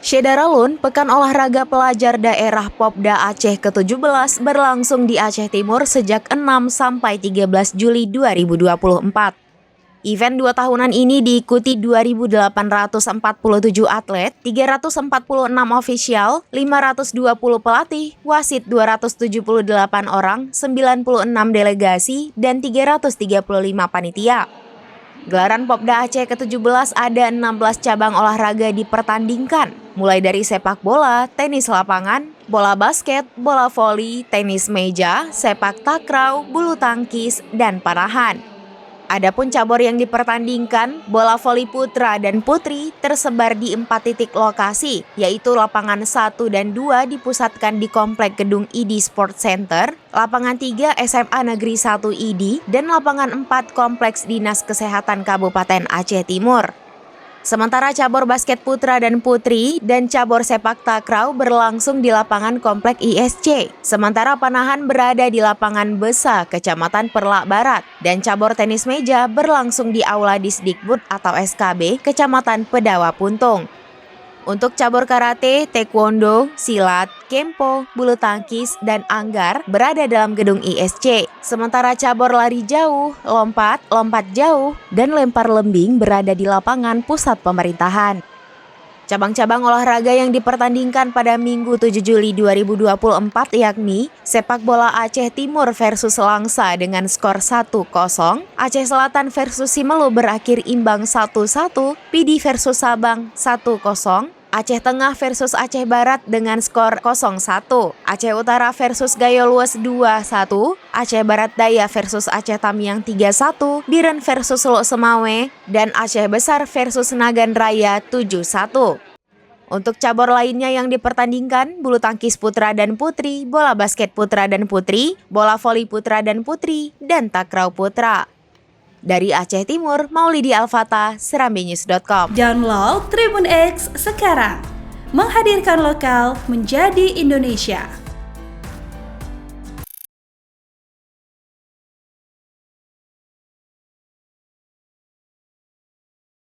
Syedaralun, Pekan Olahraga Pelajar Daerah Popda Aceh ke-17 berlangsung di Aceh Timur sejak 6 sampai 13 Juli 2024. Event 2 tahunan ini diikuti 2.847 atlet, 346 ofisial, 520 pelatih, wasit 278 orang, 96 delegasi, dan 335 panitia. Gelaran Popda Aceh ke-17 ada 16 cabang olahraga dipertandingkan, mulai dari sepak bola, tenis lapangan, bola basket, bola voli, tenis meja, sepak takraw, bulu tangkis, dan panahan. Adapun cabur yang dipertandingkan, bola voli putra dan putri tersebar di 4 titik lokasi, yaitu lapangan 1 dan 2 dipusatkan di Komplek Gedung ID Sport Center, lapangan 3 SMA Negeri 1 ID, dan lapangan 4 Kompleks Dinas Kesehatan Kabupaten Aceh Timur. Sementara cabur basket putra dan putri dan cabur sepak takraw berlangsung di lapangan Komplek ISC. Sementara panahan berada di lapangan Besa, Kecamatan Perlak Barat. Dan cabur tenis meja berlangsung di Aula Disdikbud atau SKB, Kecamatan Pedawa Puntung. Untuk cabur karate, taekwondo, silat, kempo, bulu tangkis, dan anggar berada dalam gedung ISC. Sementara cabur lari jauh, lompat jauh, dan lempar lembing berada di lapangan pusat pemerintahan. Cabang-cabang olahraga yang dipertandingkan pada Minggu 7 Juli 2024 yakni sepak bola Aceh Timur versus Langsa dengan skor 1-0, Aceh Selatan versus Simelu berakhir imbang 1-1, Pidi versus Sabang 1-0, Aceh Tengah versus Aceh Barat dengan skor 0-1, Aceh Utara versus Gayo Lues 2-1, Aceh Barat Daya versus Aceh Tamiang 3-1, Biren versus Lok Semawe, dan Aceh Besar versus Nagan Raya 7-1. Untuk cabur lainnya yang dipertandingkan, bulu tangkis putra dan putri, bola basket putra dan putri, bola voli putra dan putri, dan takraw putra. Dari Aceh Timur, Maulidi Alfata, serambinews.com. Download Tribun X sekarang, menghadirkan lokal menjadi Indonesia.